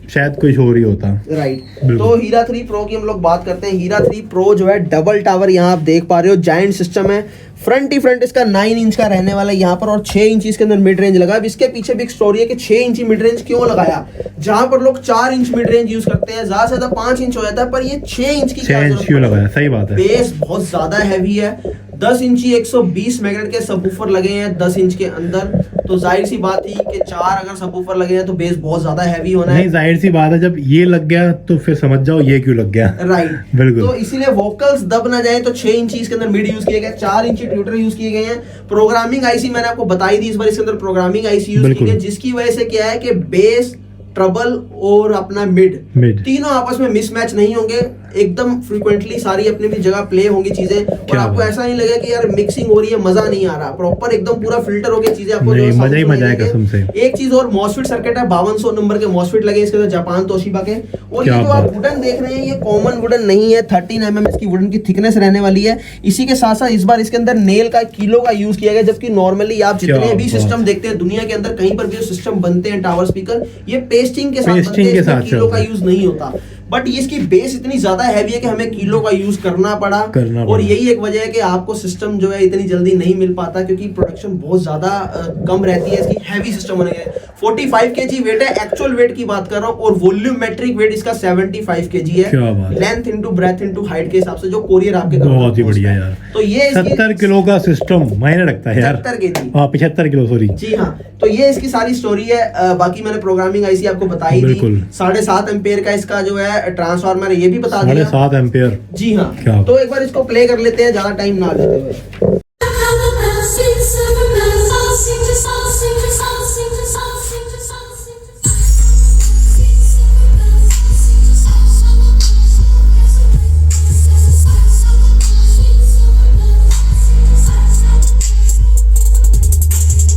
शायद कुछ और ही होता। राइट। तो हीरा 3 प्रो की हम लोग बात करते हैं। हीरा 3 प्रो जो है डबल टावर, यहाँ आप देख पा रहे हो, जायंट सिस्टम है। फ्रंट ही फ्रंट इसका 9 इंच का रहने वाला है यहाँ पर, और 6 इंच इसके अंदर मिड रेंज लगा। अब इसके पीछे भी एक स्टोरी है कि 6 इंच मिड रेंज क्यों लगाया, जहां पर लोग 4 इंच मिड रेंज यूज करते हैं, ज्यादा से ज्यादा 5 इंच हो जाता है, पर ये 6 इंच की क्यों लगाया? सही बात है। बेस बहुत ज्यादा हैवी है, 10 इंची 120 मेगाहर्ट्ज के सबवूफर लगे हैं 10 इंच के अंदर। तो जाहिर सी बात थी कि 4 अगर सबवूफर लगे हैं तो बेस बहुत ज्यादा हैवी होना है। नहीं, जाहिर सी बात है, जब ये लग गया तो फिर समझ जाओ ये क्यों लग गया। राइट, बिल्कुल। तो इसीलिए वोकल्स दब ना जाए तो 6 इंची इसके अंदर मिड यूज किए गए, 4 इंची ट्यूटर यूज किए गए हैं। प्रोग्रामिंग आईसी मैंने आपको बताई थी, इस बार इसके अंदर प्रोग्रामिंग आईसी यूज की गई, जिसकी वजह से क्या है कि बेस, ट्रबल और अपना मिड तीनों आपस में मिसमैच नहीं होंगे, एकदम फ्रीक्वेंटली सारी अपनी अपनी जगह प्ले होंगी चीजें, और आपको ऐसा नहीं लगेगा कि यार मिक्सिंग हो रही है, मजा नहीं आ रहा, प्रॉपर एकदम पूरा फिल्टर होके चीजें आपको मजा ही मजा है कसम से। एक चीज और, मॉसफेट सर्किट है, 5200 नंबर के मॉसफेट लगे इसके अंदर, जापान तोशिबा के। और ये जो आप वुडन देख रहे हैं ये कॉमन वुडन नहीं है, 13 mm इसकी वुडन की थिकनेस रहने वाली है। इसी के साथ साथ इस बार इसके अंदर नेल का किलो का यूज किया गया, जबकि नॉर्मली आप जितने भी सिस्टम देखते हैं दुनिया के अंदर कहीं पर भी जो सिस्टम बनते हैं टावर स्पीकर, ये पेस्टिंग के साथ बनते हैं, किलो का यूज नहीं होता। बट इसकी बेस इतनी ज्यादा हैवी है कि हमें किलो का यूज करना पड़ा। और यही एक वजह है कि आपको सिस्टम जो है इतनी जल्दी नहीं मिल पाता, क्योंकि प्रोडक्शन बहुत ज्यादा कम रहती है इसकी, हैवी सिस्टम होने के। 45 kg वेट है, एक्चुअल वेट की बात कर रहा हूँ, और वॉल्यूमेट्रिक वेट इसका 75 kg है। Length into breadth into height के हिसाब से जो कोरियर आपके बहुत ही बढ़िया यार। तो ये 70 किलो का सिस्टम मायने रखता है यार। 75 किलो, सॉरी जी हाँ। तो ये इसकी सारी स्टोरी है। बाकी मैंने प्रोग्रामिंग आईसी आपको बताई थी, 7.5 एम्पेयर का इसका जो है ट्रांसफार्मर, ये भी बता दिया, 7.5 एम्पेयर। जी हाँ। तो एक बार इसको प्ले कर लेते हैं, ज्यादा टाइम ना लेते हुए।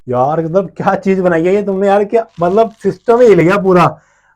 यार मतलब क्या चीज बनाई है ये तुमने यार, क्या मतलब सिस्टम ही हिल गया पूरा।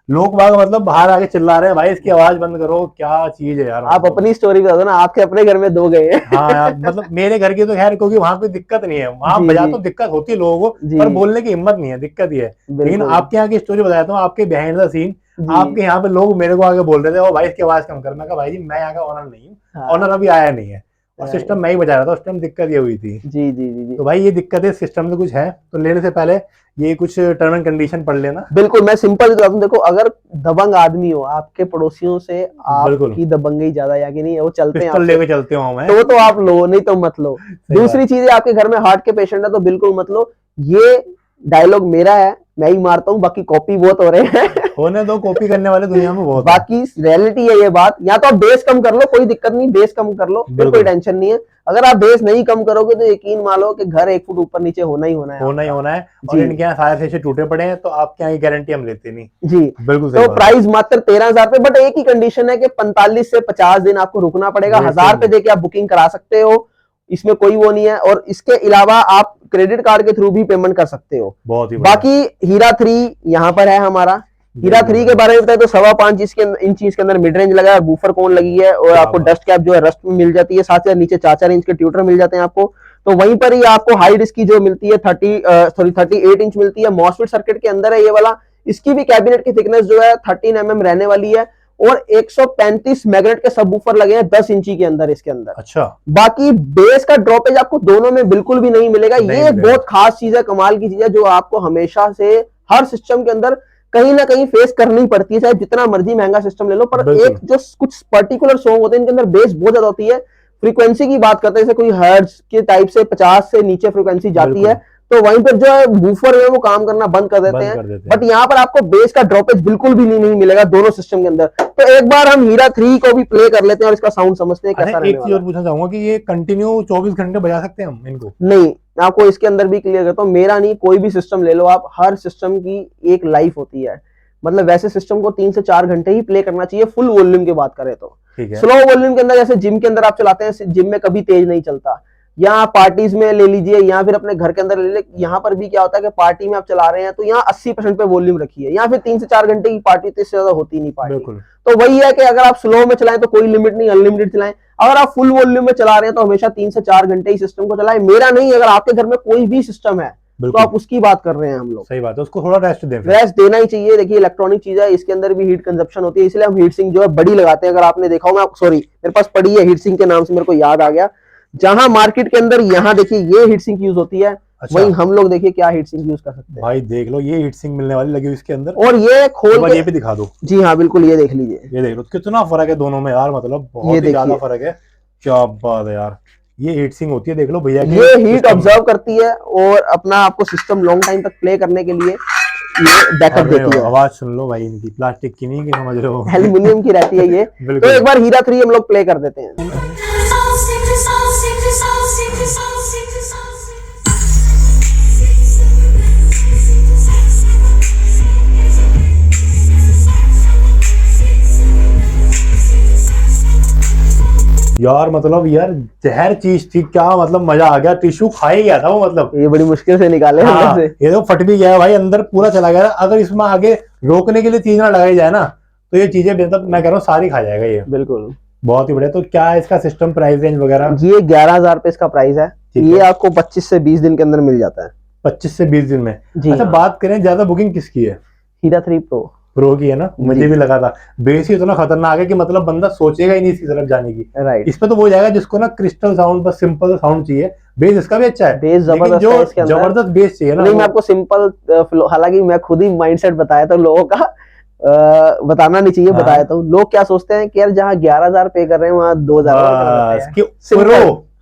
लोग बाग मतलब बाहर आके चिल्ला रहे हैं भाई इसकी आवाज बंद करो, क्या चीज है यार। आप अपनी स्टोरी बता दो ना, आपके अपने घर में 2 गए हैं। हाँ यार, मतलब मेरे घर की तो खैर, क्योंकि वहां कोई दिक्कत नहीं है, वहां जी, बजा जी। तो दिक्कत होती है लोगों को, जी। पर बोलने की हिम्मत नहीं है, दिक्कत ये है। लेकिन बिल्कुल। आपके यहाँ की स्टोरी बताता हूँ, आपके बिहाइंड द सीन। जी। आपके यहाँ पे लोग मेरे को आगे बोल रहे थे, ओ भाई इसकी आवाज कम कर। मैं कहा भाई जी मैं यहाँ का ऑनर नहीं हूँ, हाँ। ऑनर अभी आया नहीं है, और राइट। सिस्टम मैं ही बजा रहा था उस टाइम, दिक्कत ये हुई थी। जी, जी, जी, जी। तो भाई ये दिक्कत है, सिस्टम से कुछ है तो लेने से पहले ये कुछ टर्म एंड कंडीशन पढ़ लेना। बिल्कुल, मैं सिंपल बता दूं, देखो अगर दबंग आदमी हो, आपके पड़ोसियों से बिल्कुल, आपकी दबंगई ज्यादा या कि नहीं है, वो चलते हैं पिस्टल आपसे, लेके चलते हो मैं। तो आप लो, नहीं तो मत लो। सही बात। दूसरी चीज है, आपके घर में हार्ट के पेशेंट है तो बिल्कुल मत लो। ये डायलॉग मेरा है, मैं ही मारता हूँ, बाकी कॉपी बहुत हो रहे हैं। होने दो, कॉपी करने वाले दुनिया में बहुत है। बाकी रियलिटी है ये बात। या तो आप बेस कम कर लो, कोई दिक्कत नहीं, बेस कम कर लो, फिर कोई बिल्कुल। टेंशन नहीं है। अगर आप बेस नहीं कम करोगे तो यकीन मानो कि घर 1 फुट ऊपर नीचे होना ही होना है। होना ही होना है। और जी। इनके यहाँ सारे शीशे टूटे पड़े हैं, तो आपके यहाँ की गारंटी हम लेते नहीं। जी। बिल्कुल सही तो बात। प्राइस मात्र 13,000 रुपए, बट एक ही कंडीशन है कि 45 से 50 दिन आपको रुकना पड़ेगा। Wait 1,000 रुपए करना। देके आप बुकिंग करा सकते हो, इसमें कोई वो नहीं है। और इसके अलावा आप क्रेडिट कार्ड के थ्रू भी पेमेंट कर सकते हो। बहुत ही बढ़िया। बाकी हीरा 3 यहाँ पर है हमारा। हीरा 3 के बारे में बताए तो 5.25 इंच के अंदर मिड रेंज लगा है, बूफर कौन लगी है, और आपको डस्ट कैप जो है रस्ट में मिल जाती है, साथ ही नीचे 4 इंच के ट्यूटर मिल जाते हैं आपको। तो वहीं पर ही आपको हाई डिस्क की जो मिलती है 38 इंच मिलती है, मॉसफेट सर्किट के अंदर है ये वाला। इसकी भी कैबिनेट की थिकनेस जो है 13 mm रहने वाली है, और 135 मैग्नेट के सबवूफर लगे हैं 10 इंची के अंदर इसके अंदर। अच्छा। बाकी बेस का ड्रॉपेज आपको दोनों में बिल्कुल भी नहीं मिलेगा। नहीं ये एक मिलेगा। बहुत खास चीज है, कमाल की चीज है, जो आपको हमेशा से हर सिस्टम के अंदर कहीं ना कहीं फेस करनी पड़ती है, चाहे जितना मर्जी महंगा सिस्टम ले लो। पर बिल्कुल। एक जो कुछ पर्टिकुलर सॉन्ग होते हैं इनके अंदर बेस बहुत ज्यादा होती है। फ्रीक्वेंसी की बात करते हैं, जैसे कोई हर्ट्ज के टाइप से 50 से नीचे फ्रीक्वेंसी जाती बिल्कुल। है, तो वहीं पर जो है बूफर है वो काम करना बंद कर देते हैं। बट यहाँ पर आपको बेस का ड्रॉपेज बिल्कुल भी नहीं मिलेगा दोनों सिस्टम के अंदर। तो एक बार हम हीरा 3 को भी प्ले कर लेते हैं और इसका साउंड समझते हैं कैसा रहने एक चीज और पूछना चाहूंगा कि ये कंटिन्यू 24 घंटे बजा सकते हैं हम इनको? नहीं, मैं आपको इसके अंदर भी क्लियर करता हूँ, मेरा नहीं, कोई भी सिस्टम ले लो आप, हर सिस्टम की एक लाइफ होती है। मतलब वैसे सिस्टम को 3 से 4 घंटे ही प्ले करना चाहिए फुल वॉल्यूम की बात करें तो। स्लो वॉल्यूम के अंदर, जैसे जिम के अंदर आप चलाते हैं, जिम में कभी तेज नहीं चलता, या पार्टीज में ले लीजिए, या फिर अपने घर के अंदर ले लीजिए। यहाँ पर भी क्या होता है कि पार्टी में आप चला रहे हैं तो यहाँ 80% पे वॉल्यूम रखिए, या फिर 3 से 4 घंटे की पार्टी, तो इससे ज्यादा होती नहीं पार्टी। तो वही है कि अगर आप स्लो में चलाएं तो कोई लिमिट नहीं, अनलिमिटेड चलाएं। अगर आप फुल वॉल्यूम में चला रहे हैं तो हमेशा 3 से 4 घंटे ही सिस्टम को चलाएं। मेरा नहीं, अगर आपके घर में कोई भी सिस्टम है तो आप उसकी बात कर रहे हैं हम लोग। सही बात है, उसको थोड़ा रेस्ट दें। रेस्ट देना ही चाहिए। देखिए इलेक्ट्रॉनिक चीज है, इसके अंदर भी हीट कंजप्शन होती है, इसलिए हम हीट सिंक जो है बड़ी लगाते हैं। अगर आपने देखा हो, मैं सॉरी मेरे पास पड़ी है हीट सिंक के नाम से, मेरे को याद आ गया। जहां मार्केट के अंदर यहाँ देखिए ये हीट सिंक यूज होती है, वहीं हम लोग देखिए क्या हीट सिंक यूज कर सकते हैं। भाई देख लो, ये हीट सिंक मिलने वाली लगी हुई इसके अंदर, और ये खोल के ये भी दिखा दो। जी हाँ बिल्कुल, ये देख लीजिए, ये देख लो कितना फर्क है दोनों में यार, मतलब बहुत ही ज्यादा फर्क है। क्या बात है यार, ये हीट सिंक होती है, देख लो भैया ये हीट ऑब्जर्व करती है और अपना आपको सिस्टम लॉन्ग टाइम तक प्ले करने के लिए ये बैकअप देती है। आवाज सुन लो भाई इनकी, प्लास्टिक की नहीं, कि समझ रहे हो, एल्युमिनियम की रहती है ये। तो एक बार हीरा 3 हम लोग प्ले कर देते हैं। यार मतलब यार जहर चीज थी, क्या मतलब मजा आ गया, टिश्यू खा ही गया था वो, मतलब ये बड़ी मुश्किल से निकाले हाँ, से। ये तो फट भी गया भाई, अंदर पूरा चला गया। अगर इसमें आगे रोकने के लिए चीज ना लगाई जाए ना, तो ये चीजें मतलब मैं कह रहा हूँ सारी खा जाएगा ये। बिल्कुल, बहुत ही बढ़िया। तो क्या है इसका सिस्टम, प्राइस रेंज वगैरह? ये 11,000 रुपए इसका प्राइस है। ये आपको 25 से 20 दिन के अंदर मिल जाता है। 25 से 20 दिन में? अच्छा, बात करें ज्यादा बुकिंग किसकी है? हीरा 3 प्रो की है ना, मुझे भी लगा था। बेस ही इतना खतरनाक है कि मतलब बंदा सोचेगा ही नहीं इसकी तरफ जाने की। राइट। इस पे तो वो जाएगा जिसको ना क्रिस्टल साउंड, बस सिंपल साउंड चाहिए। बेस इसका भी अच्छा है, बेस जबरदस्त है इसके अंदर, जबरदस्त बेस चाहिए ना। नहीं मैं आपको सिंपल, हालांकि मैं खुद ही माइंडसेट बताया था लोगों का, बताना नहीं चाहिए, बताया था। लोग क्या सोचते हैं कि यार जहाँ 11,000 पे कर रहे हैं वहाँ 2,000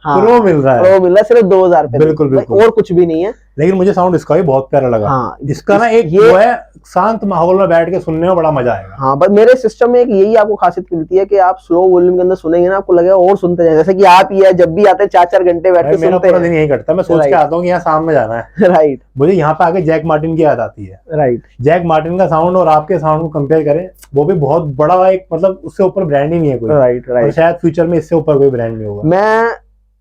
प्रो मिल रहा है, प्रो मिल रहा है सिर्फ 2,000 रुपए। बिल्कुल बिल्कुल, और कुछ भी नहीं है। लेकिन मुझे साउंड इसका भी बहुत प्यारा लगा। हाँ, इसका ना एक वो है, शांत माहौल में बैठ के सुनने में बड़ा मजा आएगा। हाँ, बस मेरे सिस्टम में एक यही आपको खासियत मिलती है कि आप स्लो वॉल्यूम के अंदर सुनेंगे ना, आपको लगेगा और सुनते जाए। जैसे कि आप ही है, जब भी आते हैं 4-4 घंटे बैठ के सुनते हैं। मेरा पूरा दिन यही कटता है, मैं सोच के आता हूँ कि यहाँ सामने जाना है। राइट। मुझे यहाँ पे आके जैक मार्टिन की याद आती है। राइट। जैक मार्टिन का साउंड और आपके साउंड को कंपेयर करें, वो भी बहुत बड़ा एक, मतलब उससे ऊपर ब्रांड ही नहीं है कोई। Right right. शायद फ्यूचर में इससे ऊपर कोई ब्रांड नहीं होगा। मैं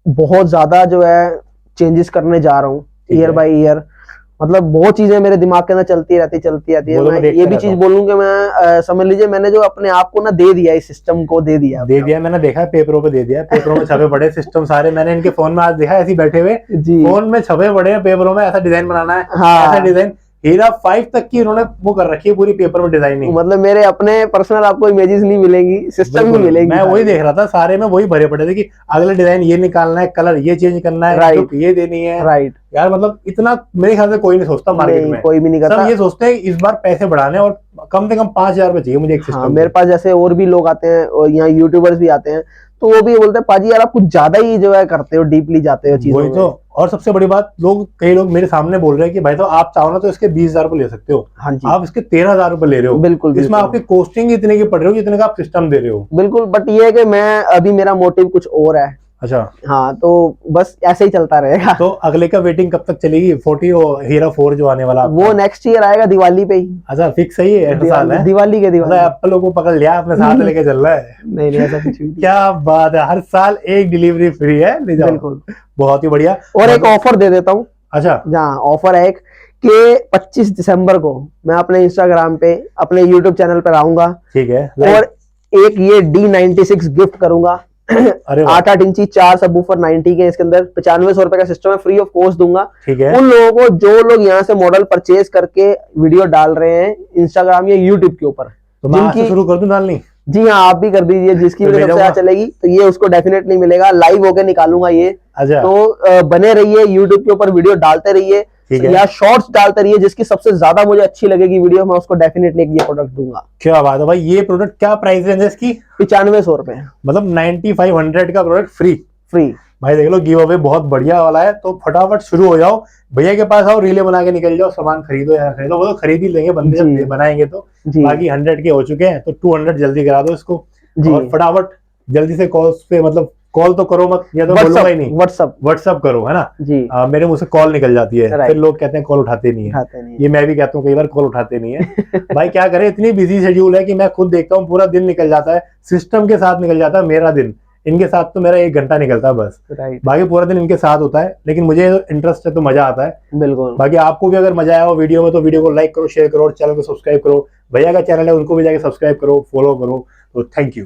बहुत ज्यादा जो है चेंजेस करने जा रहा हूँ ईयर बाय ईयर, मतलब बहुत चीजें मेरे दिमाग के अंदर चलती रहती है। वो तो मैं मैं ये भी देखता चीज रहता बोलूं कि मैं समझ लीजिए मैंने जो अपने आप को ना दे दिया, इस सिस्टम को दे दिया मैंने देखा है, पेपरों पे दे दिया है, पेपरों में छपे पड़े सिस्टम सारे, मैंने इनके फोन में आज देखा ऐसे ही बैठे हुए, जी फोन में छपे पड़े हैं पेपरों में, ऐसा डिजाइन बनाना है, ऐसा हाँ। डिजाइन, हीरा 5 तक की उन्होंने वो कर रखी है पूरी पेपर में डिजाइनिंग। मतलब मेरे अपने पर्सनल आपको इमेजेस नहीं मिलेंगी, सिस्टम ही बिल्कुल, मिलेंगी मैं वही सारी। देख रहा था, सारे में वही भरे पड़े थे कि अगला डिजाइन ये निकालना है, कलर ये चेंज करना है, राइट लुक ये देनी है। राइट। यार मतलब इतना मेरे ख्याल से कोई नहीं सोचता मार्केट नहीं में, कोई भी नहीं सब करता। ये सोचते हैं इस बार पैसे बढ़ाने और कम से कम 5,000 रुपए चाहिए मुझे एक हाँ सिस्टम मेरे के। पास जैसे और भी लोग आते हैं और यहाँ यूट्यूबर्स भी आते हैं, तो वो भी बोलते हैं पाजी यार आप कुछ ज्यादा ही जो है करते हो, डीपली जाते हो चीजों वही में। तो, और सबसे बड़ी बात, कई लोग मेरे सामने बोल रहे हैं कि भाई तो आप चाहो ना तो इसके 20,000 रुपए ले सकते हो, हाँ जी आप इसके 13,000 रुपए ले रहे हो, बिल्कुल इसमें बिल्कुल आपकी कॉस्टिंग इतने की पड़ रही हो जितने का आप सिस्टम दे रहे हो। बिल्कुल। बट ये है कि मैं अभी मेरा मोटिव कुछ और है। अच्छा, हाँ तो बस ऐसे ही चलता रहेगा। तो अगले का वेटिंग कब तक चलेगी? 40 और हीरा 4 जो आने वाला वो आपका? नेक्स्ट ईयर आएगा दिवाली पे ही। अच्छा, फिक्स सही है, ऐसा साल है? दिवाली के मतलब दिवाली। एप्पल को पकड़ लिया अपने साथ लेके चल रहा है। नहीं नहीं ऐसा कुछ भी नहीं। क्या बात है, हर साल एक डिलीवरी फ्री है, ले जाओ। बिल्कुल। बहुत ही बढ़िया। और एक ऑफर दे देता हूँ। अच्छा, जहाँ ऑफर है एक कि 25 दिसंबर को मैं अपने इंस्टाग्राम पे अपने यूट्यूब चैनल पर आऊंगा ठीक है। और एक ये D96 गिफ्ट करूंगा। अरे वाह, 8 इंची 4 सबवूफर 90 के, इसके अंदर 9500 रुपए का सिस्टम है, फ्री ऑफ कॉस्ट दूंगा ठीक है। उन लोगों को जो लोग यहाँ से मॉडल परचेज करके वीडियो डाल रहे हैं इंस्टाग्राम या यूट्यूब के ऊपर। तो मैं आज से शुरू कर दूं डालनी? जी हाँ आप भी कर दीजिए, जिसकी तो वीडियो ले सबसे जाऊंगा। ज्यादा चलेगी तो ये उसको डेफिनेटली मिलेगा, लाइव होके निकालूंगा ये। अच्छा, तो बने रहिए यूट्यूब के ऊपर, वीडियो डालते रहिए ठीक है। या शॉर्ट्स डालते रहिए, जिसकी सबसे ज्यादा मुझे अच्छी लगेगी वीडियो मैं उसको डेफिनेटली ये प्रोडक्ट दूंगा। क्या बात है भाई, ये प्रोडक्ट क्या प्राइस रेंज है इसकी? 9500 रुपए, मतलब 9500 का प्रोडक्ट फ्री। फ्री। भाई देख लो, गिव अवे बहुत बढ़िया वाला है, तो फटाफट शुरू हो जाओ, भैया के पास आओ, रीले बना के निकल जाओ, सामान खरीदो या खरीदो, वो तो खरीद ही लेंगे बंदे जी। जब बनाएंगे तो। जी बाकी 100 के हो चुके हैं, तो 200 जल्दी करा दो इसको। जी। और फटाफट जल्दी से कॉल पे, मतलब कॉल तो करो मत, या तो बोलूंगा ही नहीं, व्हाट्सअप व्हाट्सअप करो, है ना? जी। मेरे मुंह से कॉल निकल जाती है, Right. फिर लोग कहते हैं कॉल उठाते नहीं है। उठाते नहीं ये मैं भी कहता हूँ कई बार कॉल उठाते नहीं है। भाई क्या करें, इतनी बिजी शेड्यूल है कि मैं खुद देखता हूँ पूरा दिन निकल जाता है, सिस्टम के साथ निकल जाता है मेरा दिन, इनके साथ तो मेरा 1 घंटा निकलता है बस। राइट बाकी पूरा दिन इनके साथ होता है, लेकिन मुझे इंटरेस्ट है तो मजा आता है। बिल्कुल। बाकी आपको भी अगर मजा आया हो वीडियो में, तो वीडियो को लाइक करो, शेयर करो और चैनल को सब्सक्राइब करो। भैया का चैनल है उनको भी जाके सब्सक्राइब करो, फॉलो करो। तो थैंक यू।